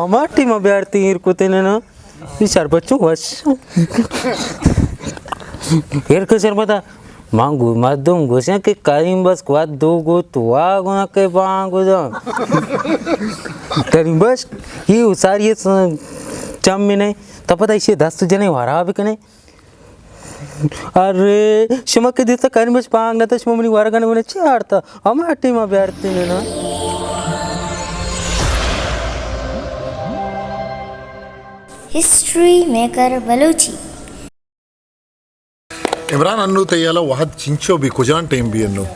Mati ma berti irkutin na. Isar baccu was. Irku sermata mangu madum gosnya ke kaim bas kuat dogo tua guna ke bangu da. Kaim bas ये उसारी चम में नहीं तब पता इसे 10 जने वारा भी कने अरे शमक के दिसता कानी बस पांग ना तो शमनी वारा गाने बने चारता हम हट्टी में बैठते ने ना हिस्ट्री मेकर बलूची इमरान अन्नू तैयाला वाहद चिंचो भी कुजान टाइम भी अन्नू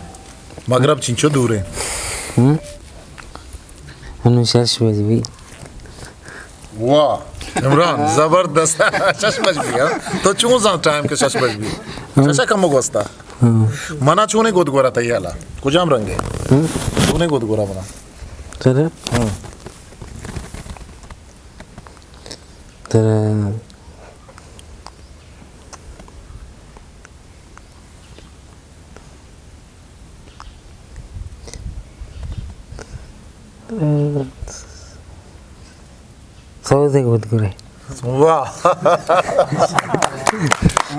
मगरब चिंचो दूर है अन्नू शश भी वाह इमरान जबरदस्त शशमश भी है तो चूज़ टाइम के शशमश भी शशा कम गोस्ता मना चूने गोद गोरा तैयाला कुजाम रंगे चूने गोद गोरा मना तेरे तेरे सौदे गोद गोरे वाह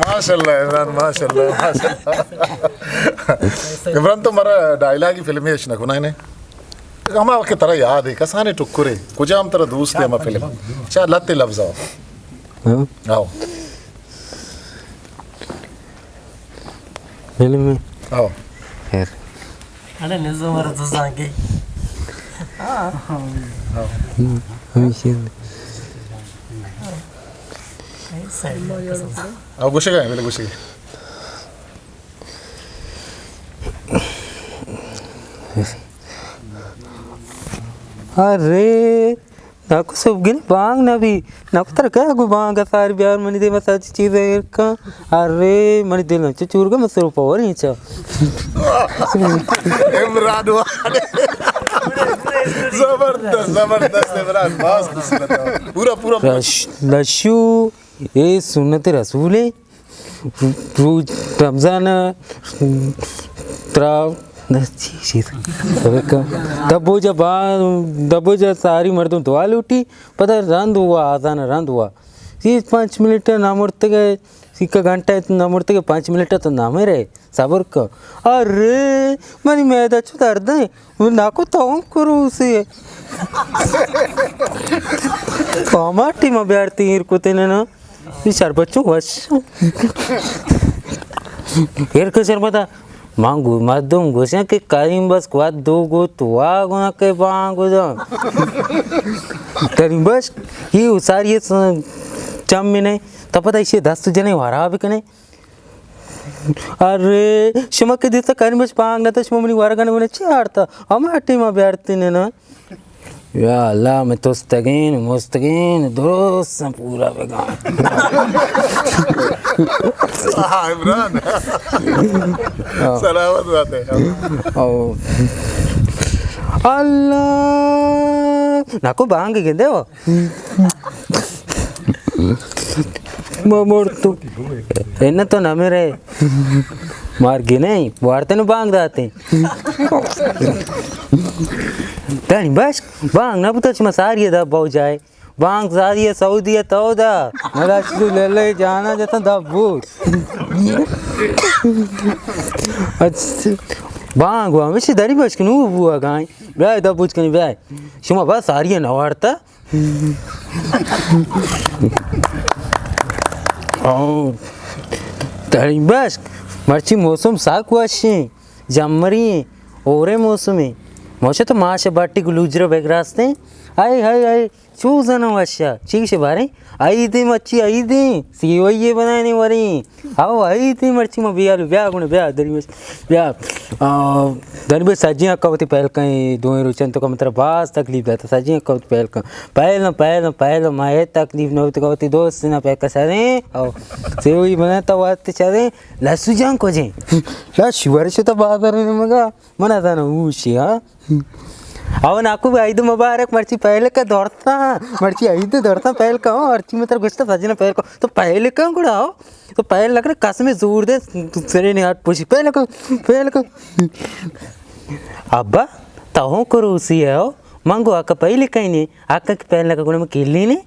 माशाल्लाह इमरान माशाल्लाह इमरान तो मरा डायलॉग ही फिल्म है इश्ना को ना हम आपके तरह याद है कसाने टुक्कुरे कुछ हम तरह दोस्त है हम फिल्म चाह लत्ते लफ्ज़ आओ फिल्म में आओ खैर अरे निज़ो मर तो सांगे हमेशा आओ गुस्से गए मेरे गुस्से अरे नाको सब गिन बांग ना भी नाको तर क्या गु बांग सारी बिहार मनी दे मसा चीज है का अरे मनी दिल ना चूर का मसरूफ पावर ही चा इमरान जबरदस्त इमरान मस्त पूरा लशु ये सुन्नत रसूल है रमजान त्राव दबो जब सारी मर्दों दुआ लूटी पता रंद हुआ आजान रंद हुआ ये 5 मिनट ना मुड़ते गए सिक्का घंटा ना मुड़ते गए 5 मिनट तो नाम ही रहे सबर का अरे मनी मैदा चुदार दे ना को तो करो उसे कामाटी में बैठती इर को तेने ना इशार बच्चों वश इर को शर्मता मांगू मादुम गोसिया के काइम बस कुआत दोगो तुआ गुना के बांगो जा करीम बस ये उसारी चम में नहीं तब पता इसे 10 जने वारा भी कने अरे शमक के दिसता कानी बस पांग ना तो शमनी वारा गाने बने चारता हम हट्टी में बैठते ने ना या अल्लाह मैं तो मुस्तकीन दोस्त पूरा बेगान इमरान सलामत बात है अल्लाह नाको बांग गेंदे हो मोड़ तू इन्हें तो ना मेरे मार गे नहीं वार्ते न बांग दाते तानी बस बांग ना पुता चमा सारी दा बहु जाए बांग सारी सऊदी तो दा मरा चलू ले जाना जता दा बूट अच्छा बांग वा में दरी बस कनु बुआ गाय बे दा बुझ कनी बे शुमा बस सारी न वार्ता ओ तानी बस मर्ची मौसम साक वाशी जमरी ओरे मौसमी मोशे तो माशे बाटी गुलूजरो बेगरास्ते आई चूज़ना वाशा ठीक से बारे आई थी मच्छी आई थी सीवैये बनाने वाली आओ आई थी मच्छी में बिया ब्याह गुण ब्याह दरी में सजियाँ कवती पहल कहीं दो रुचन तो का मतलब बास तकलीफ है तो सजियाँ कवती पहल माए तकलीफ न होती कवती दोस्त ना पैक सारे आओ सेवई बनाता वाते चारे लस्सू जान को जे लस्सू वर्ष तो बाजार में मगा मना था ना ऊशी हाँ अव नाकू भी 5 मुबारक मर्ची पहले का दौड़ता मर्ची 5 दौड़ता पहले का अर्ची में तर गुस्सा सजना पहले को तो पहले का गुड़ा हो तो पहले लग रहा कसम जोर दे सरे ने हाथ पूछी पहले को अब्बा तहो करो उसी है मंगो आका पहले कहीं नहीं आका की पहले का गुण में केली ने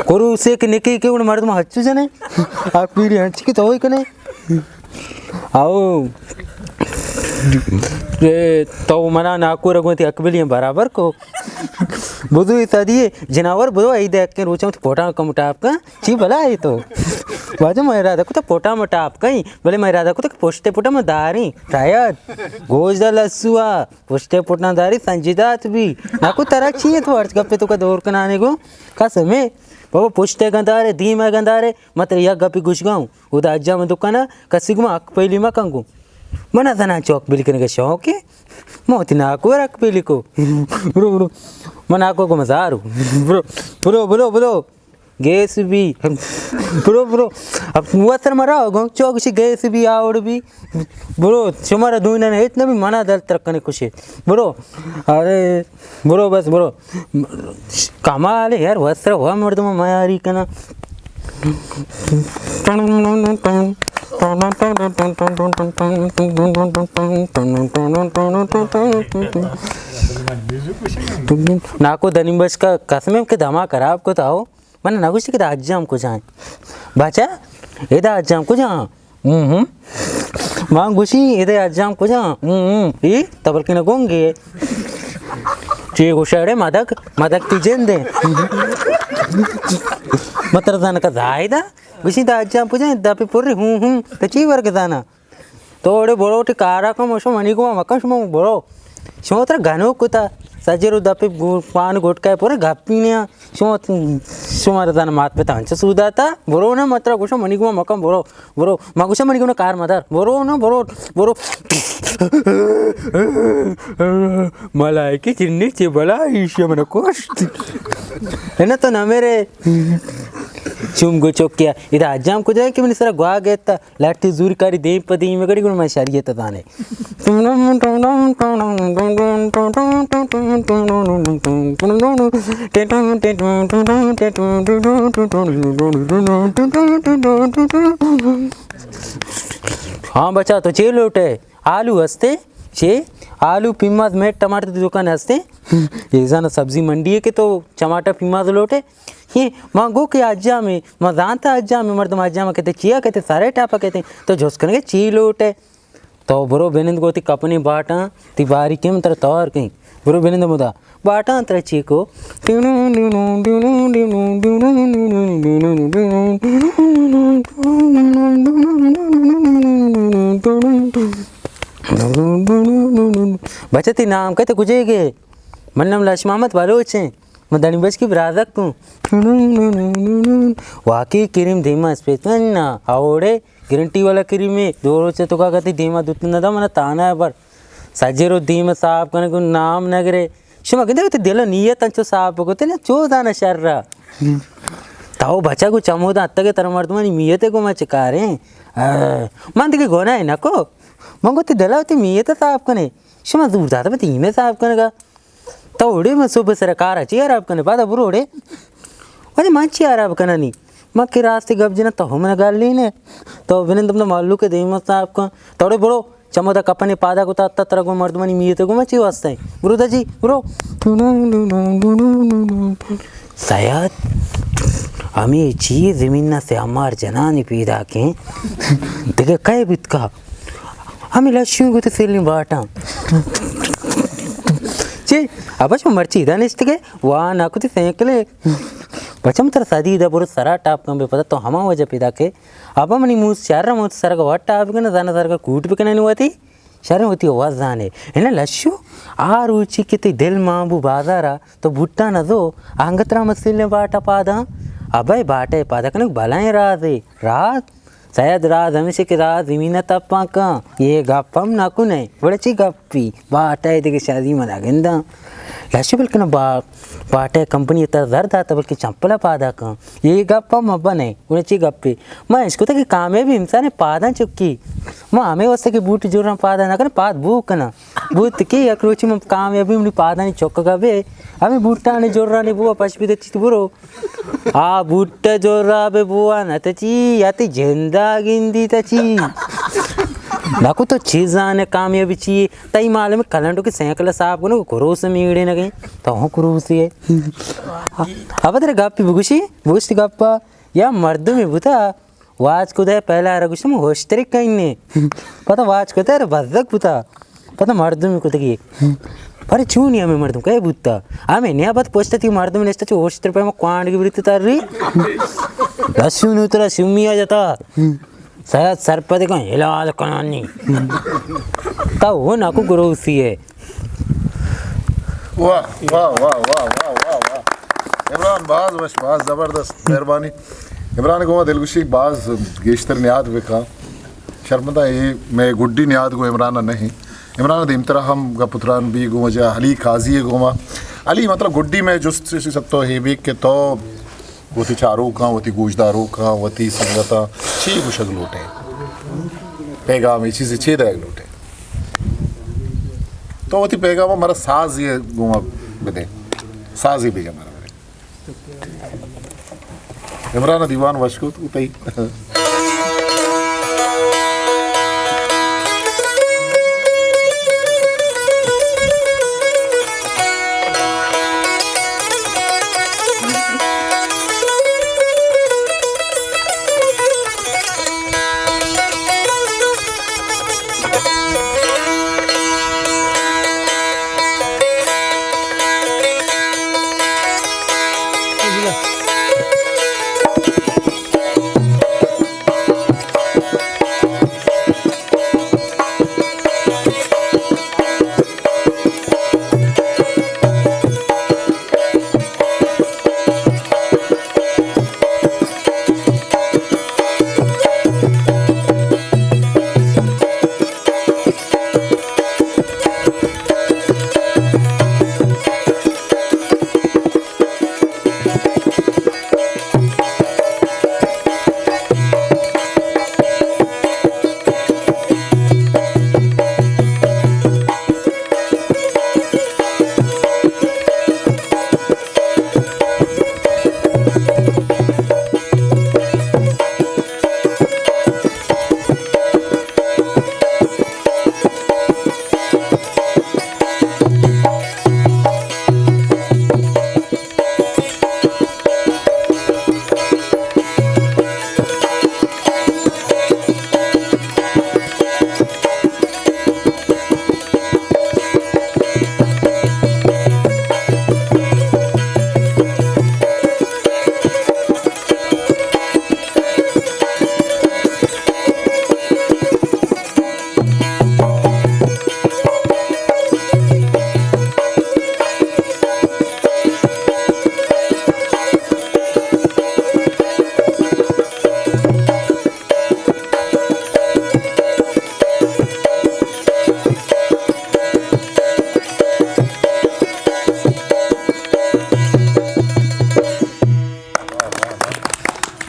कोरु उसे के निके के गुण मर्द में हच्चू जने आप पीरी हंच की तो होई कने आओ तो मना नाको रगवती अकबली बराबर को बुधु इत्यादि जनावर बुधो आई देख के रोचा पोटा कमटा आपका ची भला है तो बाजू मैं राधा को तो पोटा मोटा आप कहीं बोले मैं राधा को तो पोस्टे पोटा में दारी शायद गोजदा लस्सुआ पोस्टे पोटा दारी संजीदात भी नाको तरह चाहिए तो अर्थ गप्पे तो का दौर कनाने को का समय बाबा पोस्टे गंदारे दी मैं गंदारे मतलब यह गप्पी घुस गाऊँ उदा अज्जा में दुकान कसी को अक पहली में कंगू मना तना चौक बिल करने का शौक है मोती नाको रख पहली को ब्रो ब्रो मनाको को मजा रू bro bro bro bro gas भी ब्रो ब्रो अब वस्त्र मरा होगा चौक से गैस भी आवड़ भी ब्रो तुम्हारा दूना ने इतना भी मना दल तरकने कुछ है ब्रो अरे ब्रो बस ब्रो कमाल है यार वस्त्र हुआ मर्द में मायारी कना नाको दनिबस का कसम के धमा खराब को ताओ मैंने नगुशी के अज्जाम को जाए बाचा इधर अज्जाम को जा मां गुशी इधर अज्जाम को जा ये तबल के न गोंगे चे गुशाड़े मदक मदक तीजें दे मतलब जाना का जायदा गुशी दा अज्जाम को जाए दापे पूरे तो ची वर्ग जाना तोड़े बोलो टे कारा का मशो मनी को मकश मो बोलो शोत्र गानो कुता सजेरो दापे पान गोटकाय पूरे गप्पीने सुमार दाना मात पे तांच सुदाता बोरो ना मात्र गुशो मनी को मकम बोरो बोरो मागुशा मनी को कार मदर बोरो ना बोरो बोरो मलाइकी चिन्नी चिबला ईश्या मन कोश है ना तो ना मेरे चुम गो चौकिया इधर अज्जाम को जाए कि मैंने सारा गुआ गया था लाठी जूरी कारी देव पदी में गड़ी गुण मैं शारी था ताने हाँ बचा तो चे लोटे आलू हंसते चे आलू पिम्माज में टमाटर की दुकान हंसते ये जाना सब्जी मंडी है कि तो टमाटर पिम्माज लोटे ये मांगो के अज्जा में मजानता अज्जा में मर्द अज्जा में कहते चिया कहते सारे टापा कहते तो जोस करेंगे ची लोटे तो बरो बेनिंद गोती कपनी बाटा तिवारी के मंत्र तौर कहीं बरो बेनिंद मुदा बाटा अंतर ची को बचती नाम कहते गुजेगे मन्नम लक्ष्मामत वालो छे मदानी बच की बरादक तू वाकई क्रीम धीमा स्पेशल ना आवड़े गारंटी वाला क्रीम में दो रोज तो का कहती धीमा दूध न था मना ताना है पर सजेरो धीमा साफ करने को नाम नगरे शुमा कहते दिलो नियत अंचो साफ होते ना चो दाना शर्रा ताओ बच्चा को चमोदा अत्ता के तरमर्द में मियते को मैं चिकारे मान के गोना है ना को मंगो ते दिला होती मियत साफ करने शुमा दूर जाता मैं तीमे साफ करने का तो उड़े मैं सुबह सरकार अच्छी आराब करने पाता बुरो उड़े अरे माची आराब करना नहीं माँ के रास्ते गप जना तो हम गाल ली ने तो विनंद तुमने मालू के देम साहब का तोड़े बुरो चमोदा कपने पादा को ता तरह को मर्दमनी मिये तो को मची वास्ता है बुरो दाजी बुरो शायद हमें चीज जमीन ना से हमार जनानी पैदा के देखे कई बित का हमें लक्ष्मी को तो सेलनी बाटा ची अब बस मर्ची इधर नहीं इसके वाह ना कुछ सेंकले बचम तर शादी इधर पूरे सारा टाप कम पे पता तो हम वजह पैदा के अब मनी मुँह चार मुँह सारा का वाट टाप के ना जाना सारा का कूट पे नहीं हुआ थी शर्म होती आवाज़ जाने है ना लश्यू आ रुचि कितनी दिल मांबू बाजारा तो भुट्टा न दो आंगतरा मसीले बाटा पादा अबे बाटे पादा कने भलाए रात शायद रात हमेशा की रात जमीन तप्पा का ये गप्पम ना कुने बड़ची गप्पी बाटा है देखिए शादी मना गेंदा लश्यू बल्कि ना बाटे कंपनी तर दर्द आता बल्कि चंपला पादा का ये गप्पम अब्बा नहीं बड़ची गप्पी मैं इसको तक काम है भी इंसान पादा चुक्की माँ हमें वैसे कि बूट जोर पादा ना करे पाद बूक ना बूत की अक्रोची में काम है अभी पादा नहीं चौक का बे हमें बूटा नहीं जोर रहा नहीं बुआ पशपी देती तो बुरो आ बूटा जोर रहा बे बुआ ना तची याती झंडा गिंदी तची नाकू तो चीज़ आने कामयाबी चाहिए तई मालूम है कलंडो की सैकल साहब को ना क्रूस में मीड़े न गई तो हूँ क्रूस है अब तेरे गप्पी बुगुशी बुगुशी गप्पा या मर्द में बुता वाच को दे पहला रगुश में होस्टरी कहीं ने पता वाच को तेरे बदक बुता पता मर्द में कुछ की पर छू नहीं हमें मर्दम कहे बुता हमें नया बात पोस्ट थी मर्दम ने इस्ता होस्टर पे में क्वांड की वृत्ति तार रही लस्यू ने उतरा सिमी आ जाता शायद सरपति का हिलाल कनानी का वो नाकू ग्रोसी है वाह वाह वाह वाह वाह वाह वाह इमरान बाज ज़बरदस्त मेहरबानी इमरान को दिलगुशी बाज गेश्तर नियाद विका शर्मदा ये मैं गुड्डी नियाद को इमरान नहीं इमरान दीम तरह हम का पुत्रान भी गो मजा अली काजी गोमा अली मतलब गुड्डी में जुस्त सत्तो हे भी के तो वती चारू का वती गोशदारू का वती संगता छी गुशग लोटे पैगाम इसी से छेद है लोटे तो वती पैगाम हमारा साज ये गोमा बदे साज ही भी हमारा इमरान दीवान वशको तो तई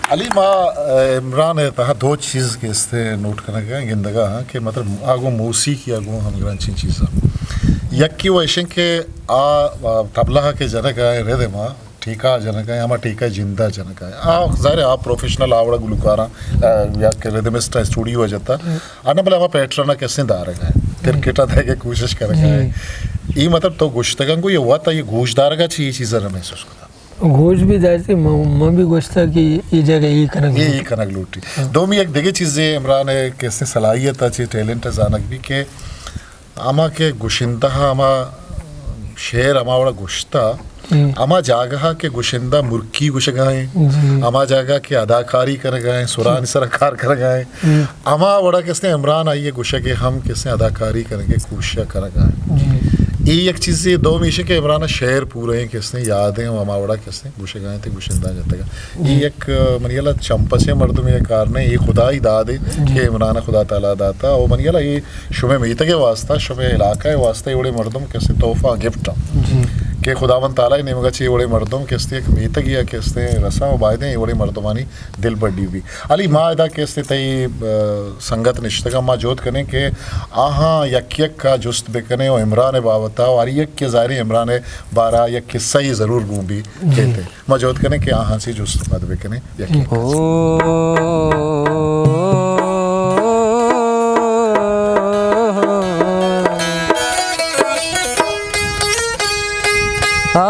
अली माँ इमरान है तहा दो चीज़ के इससे नोट करना क्या गिंदगा हाँ कि मतलब आगो मौसीकी आगो हम ग्रांची चीज़ यक्की वो ऐसे के तबला के जनक आए रे दे माँ ठीका जनक है आमा ठीका जिंदा जनक है ज़ाहिर आप प्रोफेशनल आवड़ा गुलकारा या के रिदमिस्ट स्टूडियो जाता आना भले आमा पैटर्न कैसे दार है क्रिकेट था के कोशिश कर रहा है ये मतलब तो गोश्तगन को ये हुआ था ये गोश्तदार का चीज़ चीज़ महसूस करता गोश्त भी जाती मैं भी गोश्त था कि ये जगह ये कनक लूटी दो में एक देखे चीज़ें इमरान है कैसे सलाहियत अच्छी टैलेंट है जानक भी के आमा के गुशिंदा आमा शेर आमा वाला गुश्ता आमा जागा के गुशिंदा मुर्की गुश गए आमा जागा के अदाकारी कर गए सुरान सरकार कर गए आमा बड़ा किसने इमरान आइए गुशा के हम किसने अदाकारी करेंगे कोशिश कर गए ये एक चीज़ ये दो मीशे के इमरान शेर पूरे हैं किसने यादें हमारा किसने गुशे गए थे गुशिंदा जाते का ये एक मनियाला चंपसे मर्द में कारण है ये खुदा ही दादे कि इमरान खुदा ताला दाता और मनियाला ये शुमे मीत के वास्ता शुमे इलाका है वास्ता ये बड़े मर्दम कैसे तोहफा गिफ्ट कि खुदावन ताला ही निमगा चाहिए बड़े मर्दम किसते एक मीत किया किसते रसा व बायदे ये बड़े मर्दमानी दिल बड्डी भी अली माँ इदा किसते तई संगत निश्तगा माँ जोत करें कि आहा यक यक का जुस्त बेकने और इमरान बावता और यक के ज़ाहिर इमरान बारा यक किस्सा ही ज़रूर गूंबी कहते माँ जोत करें कि आहा से जुस्त बात बेकने यक वो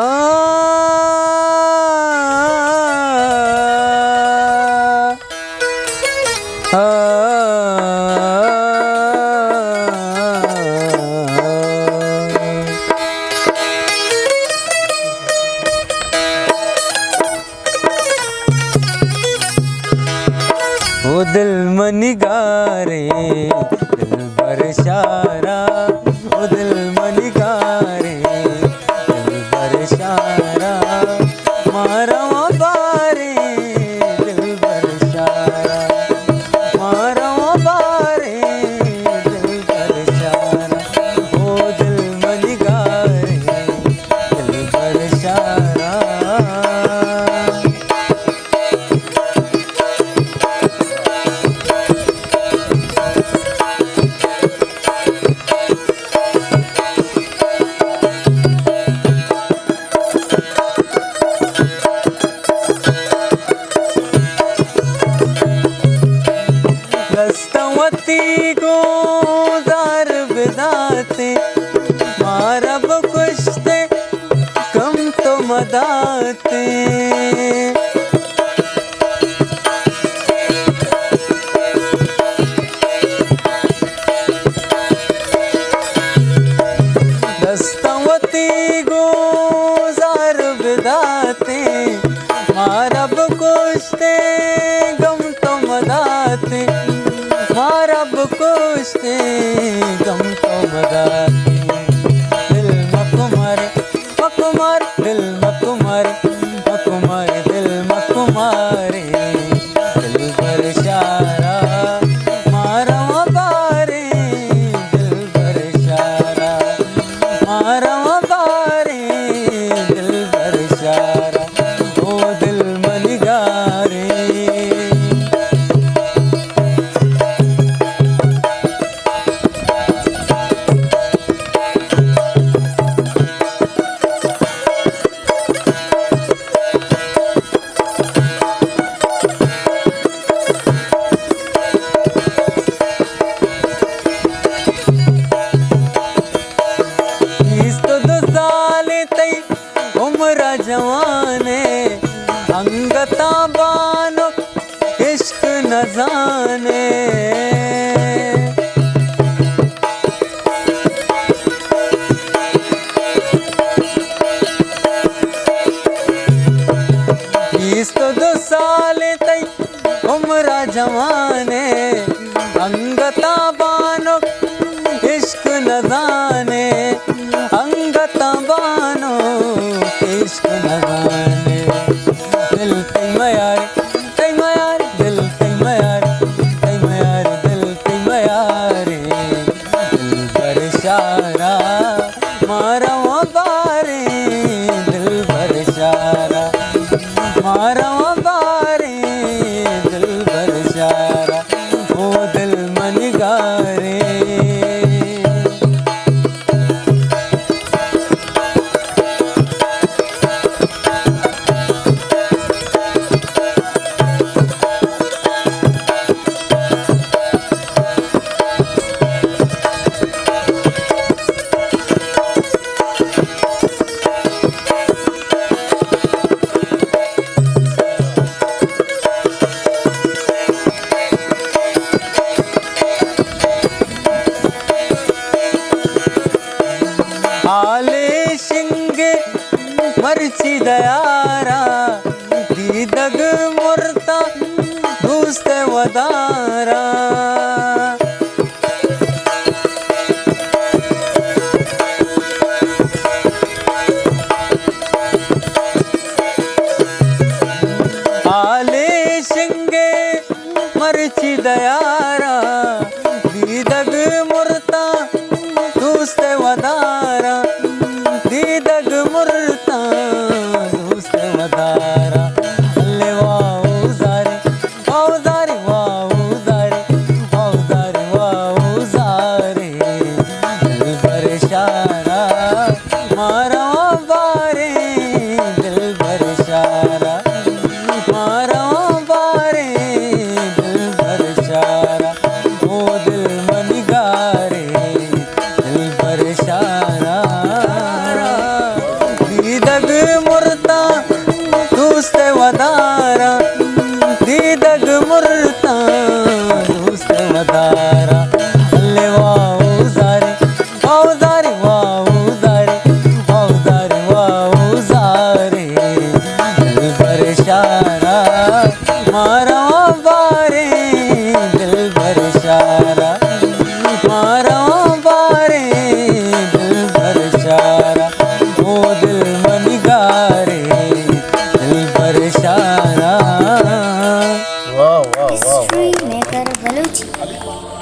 दिल मनी गारे दिल बरशारा, वो दिल मनी गारे दिल बरशारा, मारा बारे दिल बरशारा, मारा बारे दिल बरशारा, वो दिल मनी गारे दिल बरशारा। दस्तवती को दार बिदाते मारब कुश्ते कम तो मदाते, दस्तवती को दार बिदाते मारब कुश्ते गम तो मदाते, मारब कुश्ते गम तो मदाते, दिल मकुमार मकुमार दिल मकुमार मकुमार दिल मकुमारे दिल बरशारा, मारा बारे दिल बरशारा, मारा बारे दिल बरशारा, ओ दिल मनी गारे। उम्र जवाने अंगता बानो इश्क न जाने, बीस तो 2 साल तई उम्र जवाने अंगता बानो इश्क न जाने, अंगता बानो इश्क न जाने, दिल तैयार तैयार दिल तैयार तैयार दिल तैयार दिल बरशारा, मारा बारे दिल बरशारा, मारा बारे दिल बरशारा, वो दिल मनी गारे। आले शिंगे मरची दयारा दीदग मुर्ता दूसते वदारा, आले शिंगे मरची दयारा दीदग मुर्ता दूसते वदारा, दीदग मुर्ता दूसते वदारा, अल्ले वाऊ जारे वाऊ जारे वाऊ जारे वाऊ जारे वाऊ जारे दिल बरशारा, मारा बारे दिल बरशारा, मारा बारे दिल बरशारा, वो दिल मनी गारे दिल बरशारा, दीदग मुरता दूसरे वदारा दीदग मुरता दूसरे वदारा अल्ले वाऊ जारे वाऊ जारे वाऊ जारे वाऊ जारे वाऊ जारे दिल भर शारा मारा बारे दिल भर शारा मारा बारे दिल भर शारा ओ दिल मन गारे दिल भर शारा वाह वाह वाह History Maker Baluchi.